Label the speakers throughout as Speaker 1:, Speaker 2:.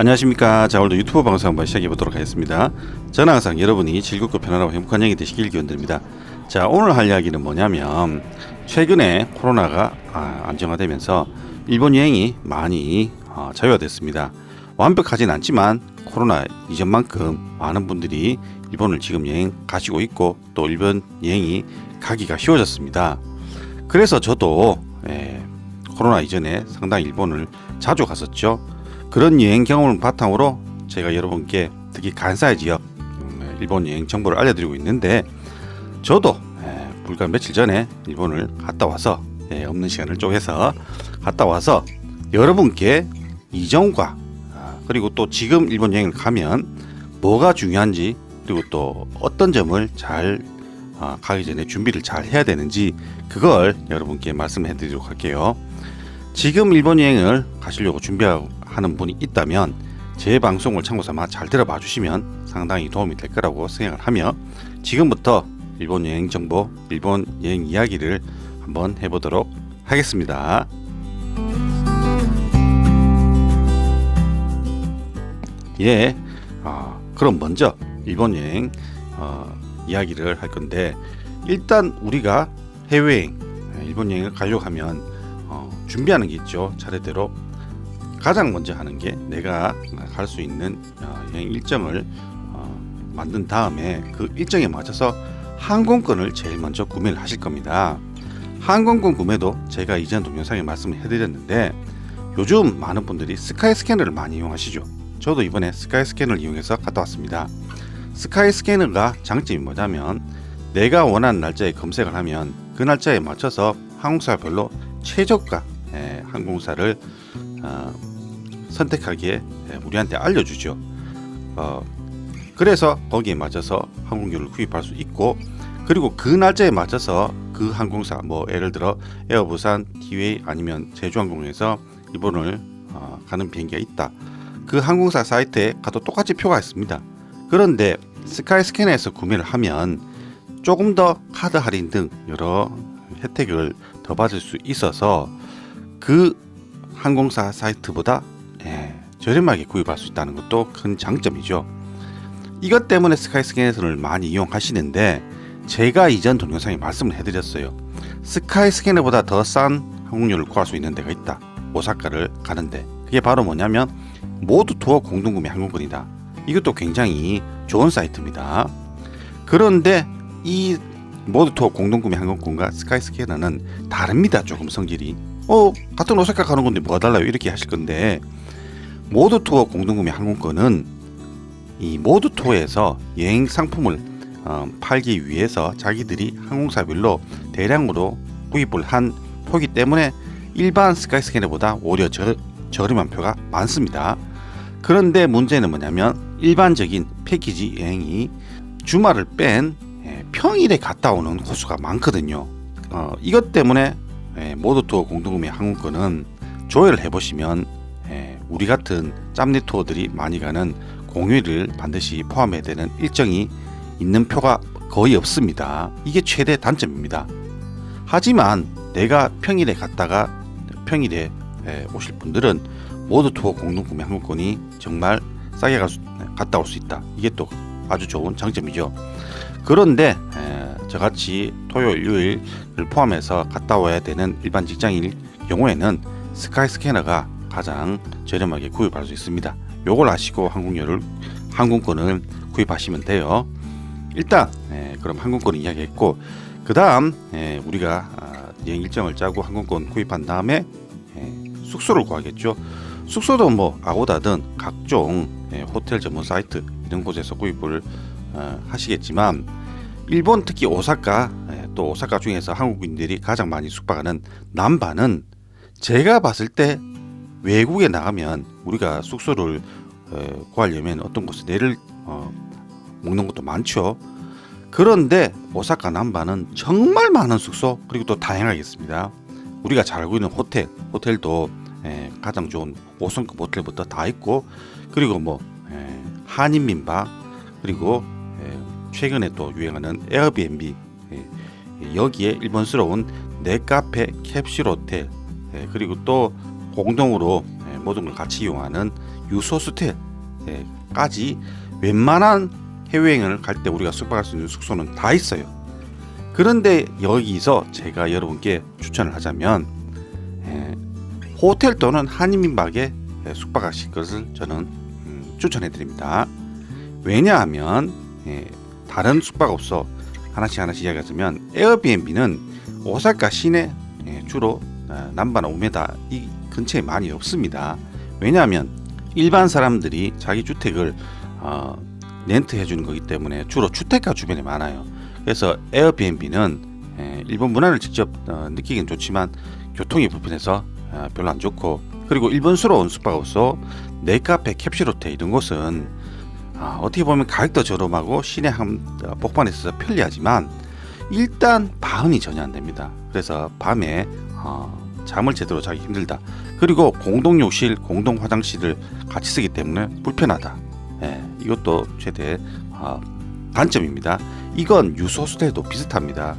Speaker 1: 안녕하십니까. 자, 오늘도 유튜브 방송 한번 시작해 보도록 하겠습니다. 저는 항상 여러분이 즐겁고 편안하고 행복한 여행이 되시길 기원드립니다. 자, 오늘 할 이야기는 뭐냐면 최근에 코로나가 안정화되면서 일본 여행이 많이 자유화됐습니다. 완벽하진 않지만 코로나 이전만큼 많은 분들이 일본을 지금 여행 가시고 있고 또 일본 여행이 가기가 쉬워졌습니다. 그래서 저도 코로나 이전에 상당히 일본을 자주 갔었죠. 그런 여행 경험을 바탕으로 제가 여러분께 특히 간사이 지역 일본 여행 정보를 알려드리고 있는데, 저도 불과 며칠 전에 일본을 갔다 와서 없는 시간을 쪼개서 갔다 와서 여러분께 이전과 그리고 또 지금 일본 여행을 가면 뭐가 중요한지, 그리고 또 어떤 점을 잘 가기 전에 준비를 잘 해야 되는지 그걸 여러분께 말씀해 드리도록 할게요. 지금 일본 여행을 가시려고 준비하는 분이 있다면 제 방송을 참고 삼아 잘 들어봐 주시면 상당히 도움이 될 거라고 생각을 하며, 지금부터 일본 여행 정보, 일본 여행 이야기를 한번 해보도록 하겠습니다. 그럼 먼저 일본 여행 이야기를 할 건데, 일단 우리가 해외여행, 일본 여행을 가려고 하면 준비하는 게 있죠. 차례대로 가장 먼저 하는 게 내가 갈 수 있는 여행 일정을 만든 다음에 그 일정에 맞춰서 항공권을 제일 먼저 구매를 하실 겁니다. 항공권 구매도 제가 이전 동영상에 말씀을 해드렸는데, 요즘 많은 분들이 스카이스캐너를 많이 이용하시죠. 저도 이번에 스카이스캐너를 이용해서 갔다 왔습니다. 스카이스캐너가 장점이 뭐냐면, 내가 원하는 날짜에 검색을 하면 그 날짜에 맞춰서 항공사별로 최저가 항공사를 선택하기에 우리한테 알려주죠. 그래서 거기에 맞춰서 항공료를 구입할 수 있고, 그리고 그 날짜에 맞춰서 그 항공사, 뭐 예를 들어 에어부산, 티웨이 아니면 제주항공에서 일본을 가는 비행기가 있다. 그 항공사 사이트에 가도 똑같이 표가 있습니다. 그런데 스카이스캐너에서 구매를 하면 조금 더 카드 할인 등 여러 혜택을 더 받을 수 있어서 그 항공사 사이트보다 저렴하게 구입할 수 있다는 것도 큰 장점이죠. 이것 때문에 스카이스캐너를 많이 이용하시는데, 제가 이전 동영상에 말씀을 해드렸어요. 스카이스캐너보다 더 싼 항공료를 구할 수 있는 데가 있다. 오사카를 가는데 그게 바로 뭐냐면 모두 투어 공동구매 항공권이다. 이것도 굉장히 좋은 사이트입니다. 그런데 이 모두 투어 공동구매 항공권과 스카이스캐너는 다릅니다. 조금 성질이 같은 오사카 가는 건데 뭐가 달라요? 이렇게 하실 건데, 모두 투어 공동구매 항공권은 이 모두 투어에서 여행 상품을 팔기 위해서 자기들이 항공사별로 대량으로 구입을 한 표기 때문에 일반 스카이스캐너보다 오히려 저렴한 표가 많습니다. 그런데 문제는 뭐냐면, 일반적인 패키지 여행이 주말을 뺀 평일에 갔다 오는 코스가 많거든요. 이것 때문에 모두 투어 공동구매 항공권은 조회를 해보시면 우리 같은 짬내 투어들이 많이 가는 공휴일을 반드시 포함해야 되는 일정이 있는 표가 거의 없습니다. 이게 최대 단점입니다. 하지만 내가 평일에 갔다가 평일에 오실 분들은 모두 투어 공동구매 항공권이 정말 싸게 갔다 올 수 있다. 이게 또 아주 좋은 장점이죠. 그런데 저같이 토요일, 일요일을 포함해서 갔다 와야 되는 일반 직장인일 경우에는 스카이스캐너가 가장 저렴하게 구입할 수 있습니다. 요걸 아시고 항공권을 구입하시면 돼요. 일단 그럼 항공권 이야기했고, 그 다음 우리가 여행 일정을 짜고 항공권 구입한 다음에 숙소를 구하겠죠. 숙소도 뭐 아고다든 각종 호텔 전문 사이트 이런 곳에서 구입을 하시겠지만, 일본 특히 오사카, 또 오사카 중에서 한국인들이 가장 많이 숙박하는 남반은 제가 봤을 때 외국에 나가면 우리가 숙소를 구하려면 어떤 곳에 내를 먹는 것도 많죠. 그런데 오사카 남반은 정말 많은 숙소, 그리고 또 다양하게 있습니다. 우리가 잘 알고 있는 호텔도 가장 좋은 5성급 호텔부터 다 있고, 그리고 뭐 한인민박, 그리고 최근에 또 유행하는 에어비앤비, 여기에 일본스러운 넷카페, 캡슐 호텔, 그리고 또 공동으로 모든 걸 같이 이용하는 유소 스텔까지 웬만한 해외여행을 갈 때 우리가 숙박할 수 있는 숙소는 다 있어요. 그런데 여기서 제가 여러분께 추천을 하자면 호텔 또는 한인민박에 숙박하실 것을 저는 추천해 드립니다. 왜냐하면 다른 숙박업소 하나씩 이야기하자면 에어비앤비는 오사카 시내 주로 남바나 우메다 이 근처에 많이 없습니다. 왜냐하면 일반 사람들이 자기 주택을 렌트해 주는 거기 때문에 주로 주택가 주변에 많아요. 그래서 에어비앤비는 일본 문화를 직접 느끼긴 좋지만 교통이 불편해서 별로 안 좋고, 그리고 일본스러운 숙박업소 네카페, 캡슐호텔 이런 곳은 어떻게 보면 가격도 저렴하고 시내 복판에 있어서 편리하지만 일단 방음이 전혀 안 됩니다. 그래서 밤에 잠을 제대로 자기 힘들다. 그리고 공동 욕실, 공동 화장실을 같이 쓰기 때문에 불편하다. 이것도 최대 단점입니다. 이건 유소호텔도 비슷합니다.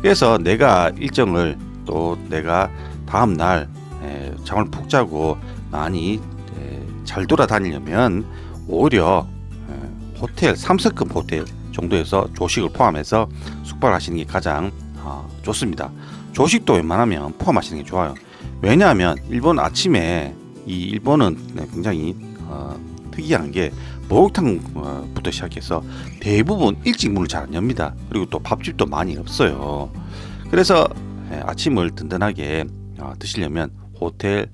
Speaker 1: 그래서 내가 일정을 또 내가 다음 날 잠을 푹 자고 많이 잘 돌아다니려면 오히려 호텔 3성급 호텔 정도에서 조식을 포함해서 숙박을 하시는 게 가장 좋습니다. 조식도 웬만하면 포함하시는 게 좋아요. 왜냐하면 일본 아침에 일본은 굉장히 특이한 게 목욕탕부터 시작해서 대부분 일찍 문을 잘 안 엽니다. 그리고 또 밥집도 많이 없어요. 그래서 아침을 든든하게 드시려면 호텔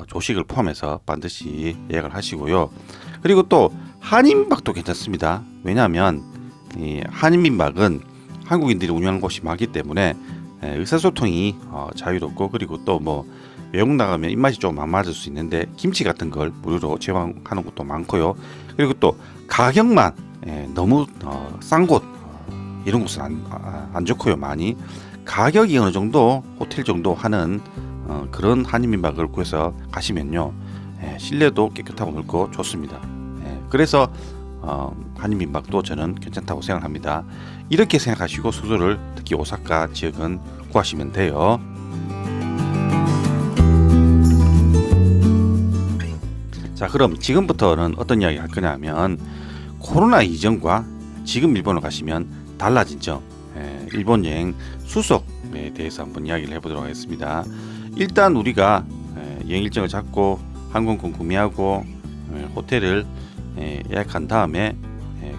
Speaker 1: 조식을 포함해서 반드시 예약을 하시고요. 그리고 또 한인민박도 괜찮습니다. 왜냐하면 이 한인민박은 한국인들이 운영하는 곳이 많기 때문에 의사소통이 자유롭고, 그리고 또 뭐 외국 나가면 입맛이 좀 안 맞을 수 있는데 김치 같은 걸 무료로 제공하는 곳도 많고요. 그리고 또 가격만 너무 싼 곳 이런 곳은 안 좋고요. 많이 가격이 어느 정도 호텔 정도 하는 그런 한인민박을 구해서 가시면요, 실내도 깨끗하고 넓고 좋습니다. 그래서 한인민박도 저는 괜찮다고 생각합니다. 이렇게 생각하시고 숙소를 특히 오사카 지역은 구하시면 돼요. 자, 그럼 지금부터는 어떤 이야기 할 거냐 하면 코로나 이전과 지금 일본을 가시면 달라진 점, 일본 여행 수속에 대해서 한번 이야기를 해보도록 하겠습니다. 일단 우리가 여행 일정을 잡고 항공권 구매하고 호텔을 예약한 다음에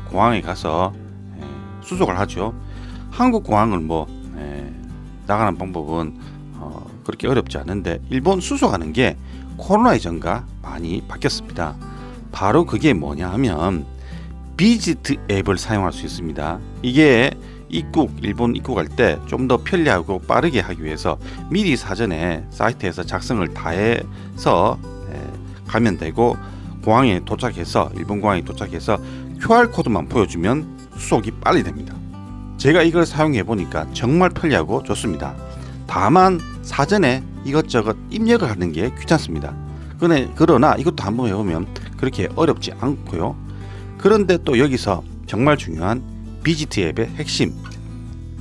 Speaker 1: 공항에 가서 수속을 하죠. 한국 공항을 나가는 방법은 그렇게 어렵지 않은데 일본 수속하는 게 코로나 이전과 많이 바뀌었습니다. 바로 그게 뭐냐 하면 비지트 앱을 사용할 수 있습니다. 이게 일본 입국할 때 좀 더 편리하고 빠르게 하기 위해서 미리 사전에 사이트에서 작성을 다 해서 가면 되고, 공항에 도착해서 일본 공항에 도착해서 QR코드만 보여주면 수속이 빨리 됩니다. 제가 이걸 사용해 보니까 정말 편리하고 좋습니다. 다만 사전에 이것저것 입력을 하는 게 귀찮습니다. 그러나 이것도 한번 해보면 그렇게 어렵지 않고요. 그런데 또 여기서 정말 중요한 비지트 앱의 핵심,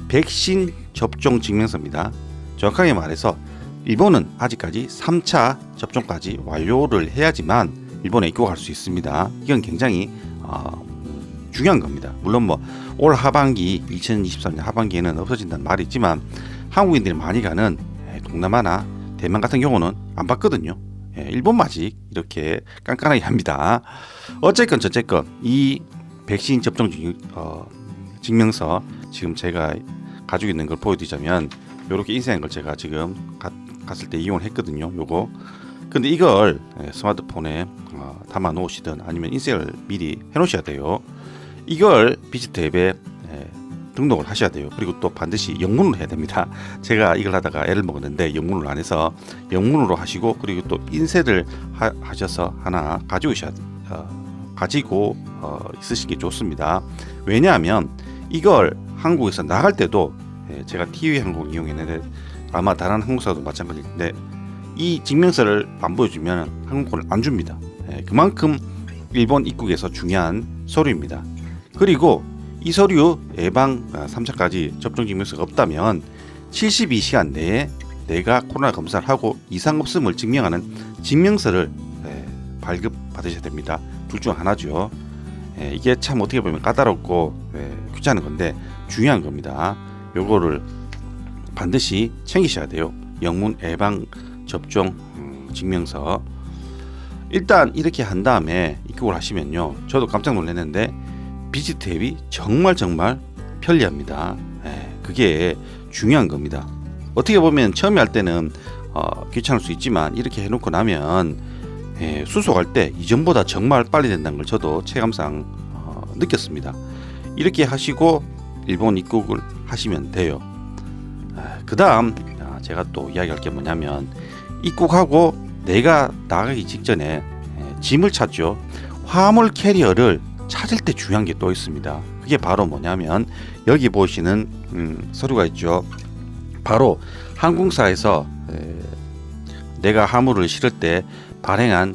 Speaker 1: 백신 접종 증명서입니다. 정확하게 말해서 일본은 아직까지 3차 접종까지 완료를 해야지만 일본에 입국할 수 있습니다. 이건 굉장히 중요한 겁니다. 물론 올 하반기 2023년 하반기에는 없어진다는 말이 있지만 한국인들이 많이 가는 동남아나 대만 같은 경우는 안 받거든요. 일본만 아직 이렇게 깐깐하게 합니다. 어쨌건 저쨌건 이 백신 접종 증명서 지금 제가 가지고 있는 걸 보여드리자면 이렇게 인쇄한 걸 제가 지금 갔을 때 이용을 했거든요. 요거. 근데 이걸 스마트폰에 담아 놓으시든 아니면 인쇄를 미리 해 놓으셔야 돼요. 이걸 비지트 앱에 등록을 하셔야 돼요. 그리고 또 반드시 영문으로 해야 됩니다. 제가 이걸 하다가 애를 먹었는데 영문으로 안 해서 영문으로 하시고, 그리고 또 인쇄를 하셔서 하나 가지고 있으시는 게 좋습니다. 왜냐하면 이걸 한국에서 나갈 때도 제가 티웨이 항공 이용했는데 아마 다른 항공사도 마찬가지인데 이 증명서를 안 보여주면 항공권을 안 줍니다. 그만큼 일본 입국에서 중요한 서류입니다. 그리고 이 서류 예방 3차까지 접종 증명서가 없다면 72시간 내에 내가 코로나 검사를 하고 이상 없음을 증명하는 증명서를 발급 받으셔야 됩니다. 둘 중 하나죠. 이게 참 어떻게 보면 까다롭고 귀찮은 건데 중요한 겁니다. 요거를 반드시 챙기셔야 돼요. 영문 예방 접종 증명서. 일단 이렇게 한 다음에 입국을 하시면요, 저도 깜짝 놀랐는데 비지트 앱이 정말 편리합니다. 그게 중요한 겁니다. 어떻게 보면 처음에 할 때는 귀찮을 수 있지만 이렇게 해놓고 나면 수속할 때 이전보다 정말 빨리 된다는 걸 저도 체감상 느꼈습니다. 이렇게 하시고 일본 입국을 하시면 돼요. 그 다음 제가 또 이야기할 게 뭐냐면, 입국하고 내가 나가기 직전에 짐을 찾죠. 화물 캐리어를 찾을 때 중요한 게 또 있습니다. 그게 바로 뭐냐면 여기 보시는 서류가 있죠. 바로 항공사에서 내가 화물을 실을 때 발행한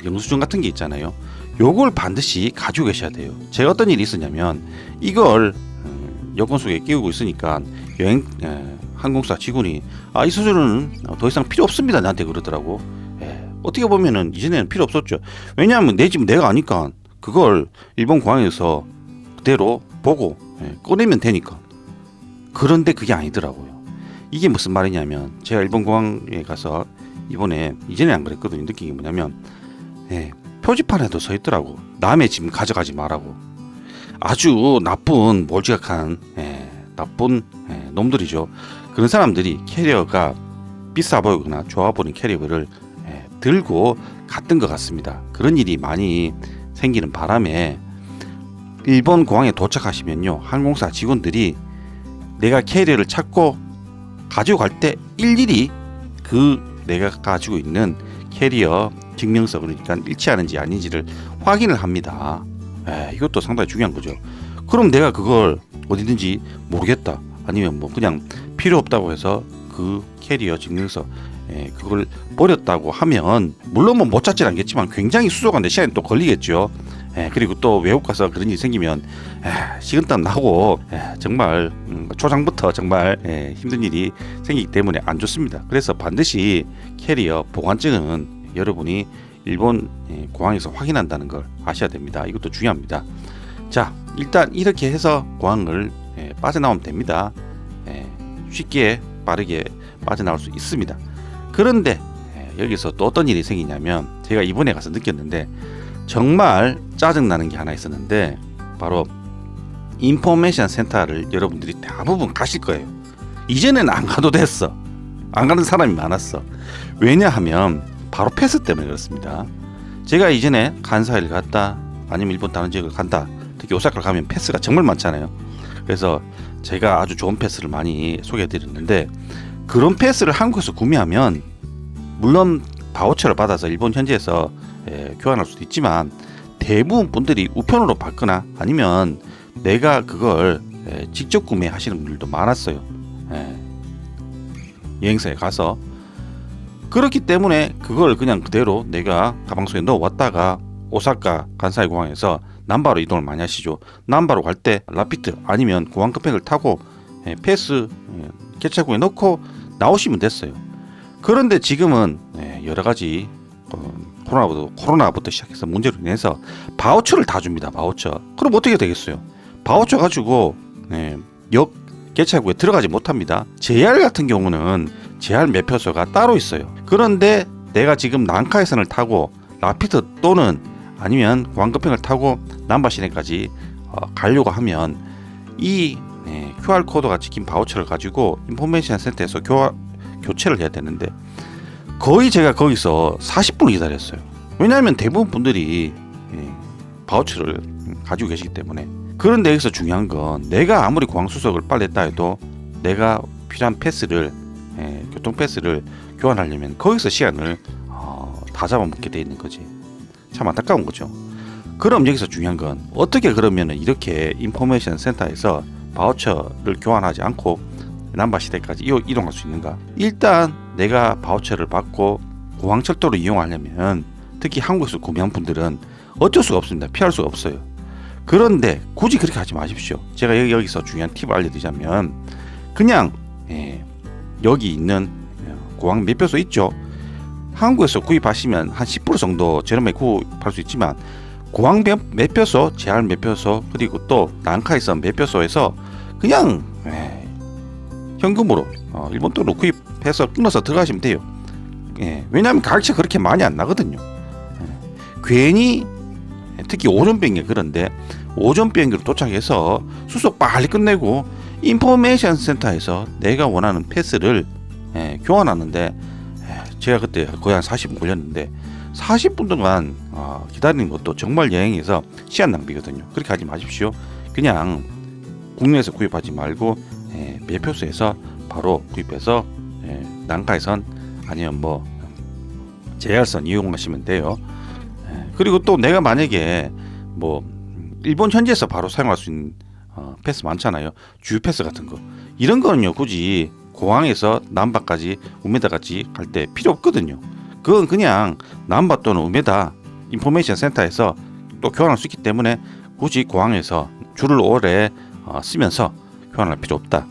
Speaker 1: 영수증 같은 게 있잖아요. 요걸 반드시 가지고 계셔야 돼요. 제가 어떤 일이 있었냐면 이걸 여권 속에 끼우고 있으니까 항공사 직원이 이 서류는 더 이상 필요 없습니다 나한테 그러더라고. 어떻게 보면은 이전에는 필요 없었죠. 왜냐하면 내 집 내가 아니까 그걸 일본 공항에서 그대로 보고 꺼내면 되니까. 그런데 그게 아니더라고요. 이게 무슨 말이냐면, 제가 일본 공항에 가서 이전에 안 그랬거든요. 느낀 게 뭐냐면 표지판에도 서 있더라고. 남의 짐 가져가지 말라고. 아주 나쁜 몰지각한 나쁜 놈들이죠. 그런 사람들이 캐리어가 비싸 보이거나 좋아 보이는 캐리어를 들고 갔던 것 같습니다. 그런 일이 많이 생기는 바람에 일본 공항에 도착하시면요, 항공사 직원들이 내가 캐리어를 찾고 가지고 갈 때 일일이 내가 가지고 있는 캐리어 증명서, 그러니까 일치하는지 아닌지를 확인을 합니다. 이것도 상당히 중요한 거죠. 그럼 내가 그걸 어디든지 모르겠다, 아니면 뭐 그냥 필요 없다고 해서 그 캐리어 증명서 그걸 버렸다고 하면, 물론 뭐 못 찾질 않겠지만 굉장히 수속하는데 시간이 또 걸리겠죠. 그리고 또 외국 가서 그런 일이 생기면 식은땀 나고 정말 초장부터 정말 힘든 일이 생기기 때문에 안 좋습니다. 그래서 반드시 캐리어 보관증은 여러분이 일본 공항에서 확인한다는 걸 아셔야 됩니다. 이것도 중요합니다. 자, 일단 이렇게 해서 공항을 빠져나오면 됩니다. 쉽게 빠르게 빠져나올 수 있습니다. 그런데 여기서 또 어떤 일이 생기냐면, 제가 이번에 가서 느꼈는데 정말 짜증나는 게 하나 있었는데, 바로 인포메이션 센터를 여러분들이 대부분 가실 거예요. 이전에는 안 가도 됐어. 안 가는 사람이 많았어. 왜냐하면 바로 패스 때문에 그렇습니다. 제가 이전에 간사이를 갔다, 아니면 일본 다른 지역을 간다, 특히 오사카를 가면 패스가 정말 많잖아요. 그래서 제가 아주 좋은 패스를 많이 소개해드렸는데, 그런 패스를 한국에서 구매하면 물론 바우처를 받아서 일본 현지에서 교환할 수도 있지만, 대부분 분들이 우편으로 받거나 아니면 내가 그걸 직접 구매하시는 분들도 많았어요. 여행사에 가서. 그렇기 때문에 그걸 그냥 그대로 내가 가방 속에 넣어 왔다가 오사카 간사이 공항에서 남바로 이동을 많이 하시죠. 남바로 갈 때 라피트 아니면 공항 급행을 타고 패스 개찰구에 넣고 나오시면 됐어요. 그런데 지금은 여러 가지 코로나부터 시작해서 문제로 인해서 바우처를 다 줍니다. 바우처. 그럼 어떻게 되겠어요? 바우처 가지고 역 개찰구에 들어가지 못합니다. JR 같은 경우는 JR 매표소가 따로 있어요. 그런데 내가 지금 난카이선을 타고 라피드 또는 아니면 공항급행을 타고 남바 시내까지 가려고 하면 이 QR코드가 찍힌 바우처를 가지고 인포메이션 센터에서 교체를 해야 되는데, 거의 제가 거기서 40분을 기다렸어요. 왜냐하면 대부분 분들이 바우처를 가지고 계시기 때문에. 그런데 여기서 중요한 건, 내가 아무리 공항 수속을 빨리 했다 해도 내가 필요한 패스를 교통 패스를 교환하려면 거기서 시간을 다 잡아먹게 돼 있는 거지. 참 안타까운 거죠. 그럼 여기서 중요한 건, 어떻게 그러면 이렇게 인포메이션 센터에서 바우처를 교환하지 않고 남바 시대까지 이동할 수 있는가? 일단 내가 바우처를 받고 공항철도를 이용하려면, 특히 한국에서 구매한 분들은 어쩔 수가 없습니다. 피할 수가 없어요. 그런데 굳이 그렇게 하지 마십시오. 제가 여기서 중요한 팁을 알려드리자면, 그냥 여기 있는 공항 매표소 있죠. 한국에서 구입하시면 한 10% 정도 저렴하게 구입할 수 있지만 공항 매표소, JR 매표소 그리고 또 난카에서 매표소에서 그냥 현금으로 일본 돈으로 구입해서 끊어서 들어가시면 돼요. 왜냐하면 가격차 그렇게 많이 안 나거든요. 괜히 특히 오전 비행기 그런데 오전 비행기로 도착해서 수속 빨리 끝내고 인포메이션 센터에서 내가 원하는 패스를 교환하는데 제가 그때 거의 한 40분 걸렸는데 40분 동안 기다리는 것도 정말 여행에서 시간 낭비거든요. 그렇게 하지 마십시오. 그냥 국내에서 구입하지 말고 매표소에서 바로 구입해서 난카선 아니면 뭐 JR선 이용하시면 돼요. 그리고 또 내가 만약에 뭐 일본 현지에서 바로 사용할 수 있는 패스 많잖아요. 주유 패스 같은 거 이런 거는요 굳이 공항에서 남바까지 우메다까지 갈 때 필요 없거든요. 그건 그냥 남바 또는 우메다 인포메이션 센터에서 또 교환할 수 있기 때문에 굳이 공항에서 줄을 오래 쓰면서 교환할 필요 없다.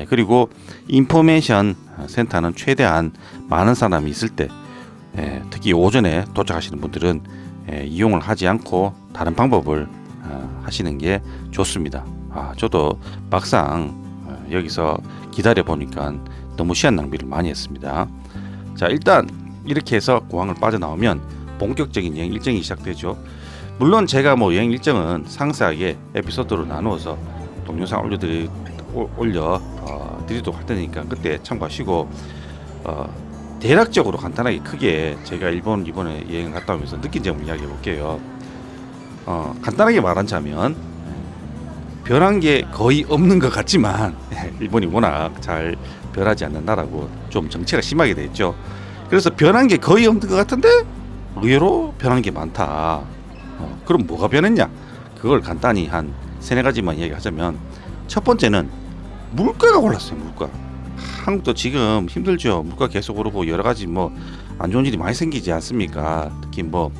Speaker 1: 그리고 인포메이션 센터는 최대한 많은 사람이 있을 때 특히 오전에 도착하시는 분들은 이용을 하지 않고 다른 방법을 하시는 게 좋습니다. 저도 막상 여기서 기다려 보니까 너무 시간 낭비를 많이 했습니다. 자, 일단 이렇게 해서 공항을 빠져나오면 본격적인 여행 일정이 시작되죠. 물론 제가 뭐 여행 일정은 상세하게 에피소드로 나누어서 동영상 올려 드리도록 할 테니까 그때 참고하시고 대략적으로 간단하게 크게 제가 이번에 여행을 갔다 오면서 느낀 점을 이야기해 볼게요. 간단하게 말하자면 변한 게 거의 없는 것 같지만 일본이 워낙 잘 변하지 않는 나라고 좀 정체가 심하게 돼 있죠. 그래서 변한 게 거의 없는 것 같은데 의외로 변한 게 많다. 그럼 뭐가 변했냐? 그걸 간단히 한 세네 가지만 이야기하자면 첫 번째는 물가가 올랐어요. 물가. 한국도 지금 힘들죠. 물가 계속 오르고 여러 가지 뭐 안 좋은 일이 많이 생기지 않습니까? 특히 뭐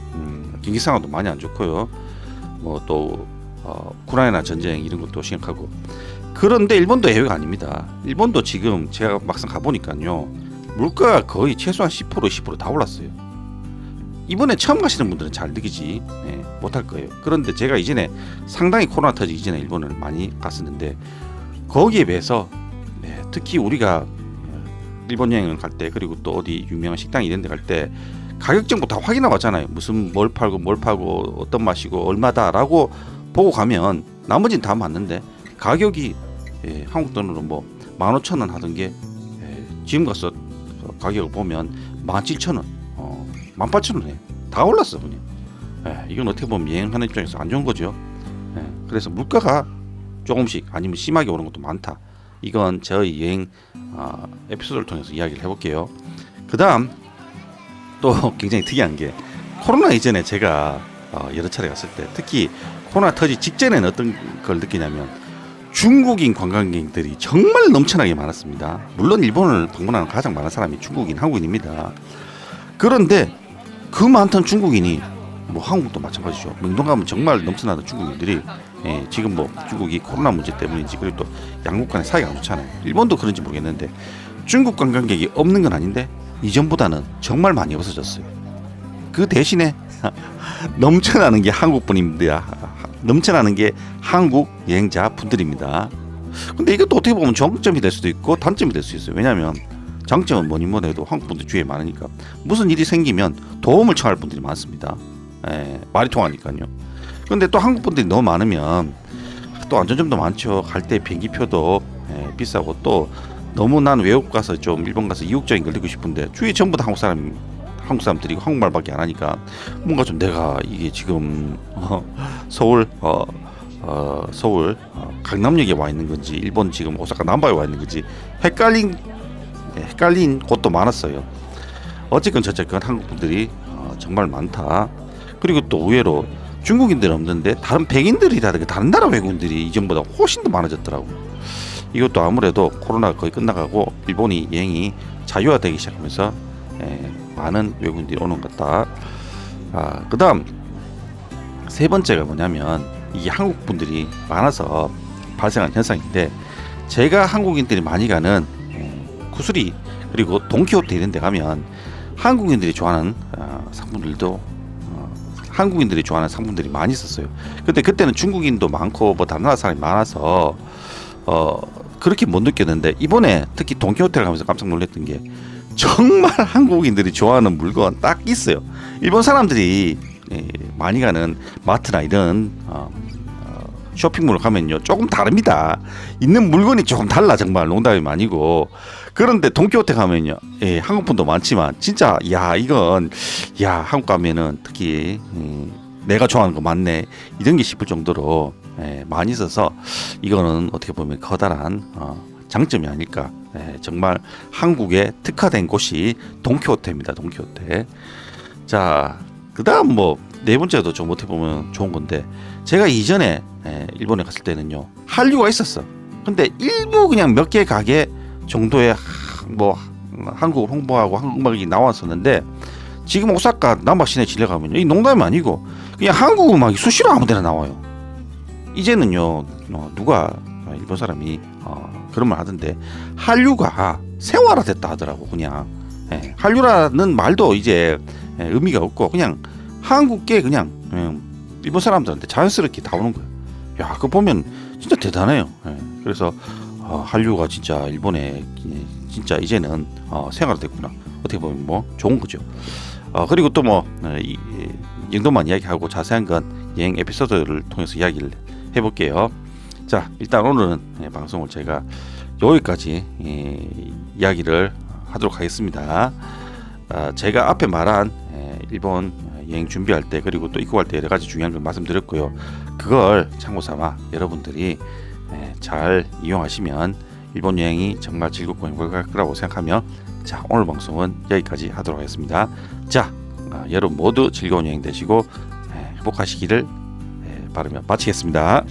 Speaker 1: 경기 상황도 많이 안 좋고요. 뭐 또 우크라이나 전쟁 이런 것도 심각하고. 그런데 일본도 예외가 아닙니다. 일본도 지금 제가 막상 가보니까요. 물가가 거의 최소한 10%다 올랐어요. 이번에 처음 가시는 분들은 잘 느끼지 못할 거예요. 그런데 제가 이전에 상당히 코로나 터지기 이전에 일본을 많이 갔었는데 거기에 비해서 특히 우리가 일본 여행을 갈 때 그리고 또 어디 유명한 식당 이런 데 갈 때 가격 정보 다 확인하고 왔잖아요. 무슨 뭘 팔고 어떤 맛이고 얼마다라고 보고 가면 나머지는 다 맞는데 가격이 한국 돈으로 뭐 15,000원 하던 게 지금 가서 가격을 보면 17,000원, 18,000원에 다 올랐어 그냥. 이건 어떻게 보면 여행하는 입장에서 안 좋은 거죠. 그래서 물가가 조금씩 아니면 심하게 오른 것도 많다. 이건 저희 여행 에피소드를 통해서 이야기를 해볼게요. 그 다음 또 굉장히 특이한 게 코로나 이전에 제가 여러 차례 갔을 때 특히 코로나 터지 직전에는 어떤 걸 느끼냐면 중국인 관광객들이 정말 넘쳐나게 많았습니다. 물론 일본을 방문하는 가장 많은 사람이 중국인, 한국인입니다. 그런데 그 많던 중국인이 뭐 한국도 마찬가지죠. 명동 가면 정말 넘쳐나던 중국인들이 지금 뭐 중국이 코로나 문제 때문인지 그리고 또 양국 간의 사이가 안 좋잖아요. 일본도 그런지 모르겠는데 중국 관광객이 없는 건 아닌데 이전보다는 정말 많이 없어졌어요. 그 대신에 넘쳐나는 게 한국분입니다. 넘쳐나는 게 한국 여행자 분들입니다. 근데 이것도 어떻게 보면 장점이 될 수도 있고 단점이 될 수 있어요. 왜냐하면 장점은 뭐니 뭐니 해도 한국 분들 주위에 많으니까 무슨 일이 생기면 도움을 청할 분들이 많습니다. 말이 통하니까요. 근데 또 한국 분들이 너무 많으면 또 안전점도 많죠. 갈 때 비행기표도 비싸고 또 너무 난 외국 가서 좀 일본 가서 이국적인 걸 느끼고 싶은데 주위에 전부 다 한국 사람들이 한국말밖에 안 하니까 뭔가 좀 내가 이게 지금 서울 강남역에 와 있는 건지 일본 지금 오사카 남바에 와 있는 건지 헷갈린 곳도 많았어요. 어쨌건 저쨌건 한국 분들이 정말 많다. 그리고 또 의외로 중국인들은 없는데 다른 백인들이라든가 다른 나라 외국인들이 이전보다 훨씬 더 많아졌더라고. 이것도 아무래도 코로나가 거의 끝나가고 일본이 여행이 자유화되기 시작하면서 많은 외국인들이 오는 것 같다. 그 다음 세 번째가 뭐냐면 이게 한국 분들이 많아서 발생한 현상인데 제가 한국인들이 많이 가는 구스리 그리고 돈키호테 이런 데 가면 한국인들이 좋아하는 상품들이 많이 있었어요. 근데 그때는 중국인도 많고 뭐 다른 나라 사람이 많아서 그렇게 못 느꼈는데, 이번에 특히 돈키호테를 가면서 깜짝 놀랐던 게 정말 한국인들이 좋아하는 물건 딱 있어요. 일본 사람들이 많이 가는 마트나 이런 쇼핑몰 가면요 조금 다릅니다. 있는 물건이 조금 달라. 정말 농담이 아니고. 그런데 돈키호테 가면요, 한국분도 많지만 진짜 이건 한국 가면은 특히 내가 좋아하는 거 맞네 이런 게 싶을 정도로 많이 있어서, 이거는 어떻게 보면 커다란 장점이 아닐까. 정말 한국에 특화된 곳이 돈키호테입니다. 돈키호테. 자, 그다음 뭐 네 번째도 좀 어떻게 보면 좋은 건데, 제가 이전에 일본에 갔을 때는요 한류가 있었어. 근데 일부 그냥 몇 개 가게 정도의 뭐 한국을 홍보하고 한국 음악이 나왔었는데, 지금 오사카 남바 시내 지려 가면요, 이 농담이 아니고 그냥 한국 음악이 수시로 아무데나 나와요. 이제는요 누가 일본 사람이 그런 말 하던데, 한류가 세화라 됐다 하더라고. 그냥 한류라는 말도 이제 의미가 없고 그냥 한국계 그냥 일본 사람들한테 자연스럽게 다 오는 거예요. 야, 그거 보면 진짜 대단해요. 그래서 한류가 진짜 일본에 진짜 이제는 생활됐구나. 어떻게 보면 뭐 좋은 거죠. 그리고 또 뭐 이 정도만 이야기하고 자세한 건 여행 에피소드를 통해서 이야기를 해볼게요. 자, 일단 오늘은 방송을 제가 여기까지 이야기를 하도록 하겠습니다. 제가 앞에 말한 일본 여행 준비할 때, 그리고 또 입국할 때 여러 가지 중요한 걸 말씀드렸고요. 그걸 참고 삼아 여러분들이 잘 이용하시면 일본 여행이 정말 즐겁고 행복할 거라고 생각하며, 자, 오늘 방송은 여기까지 하도록 하겠습니다. 자, 여러분 모두 즐거운 여행 되시고 행복하시기를 바라며 마치겠습니다.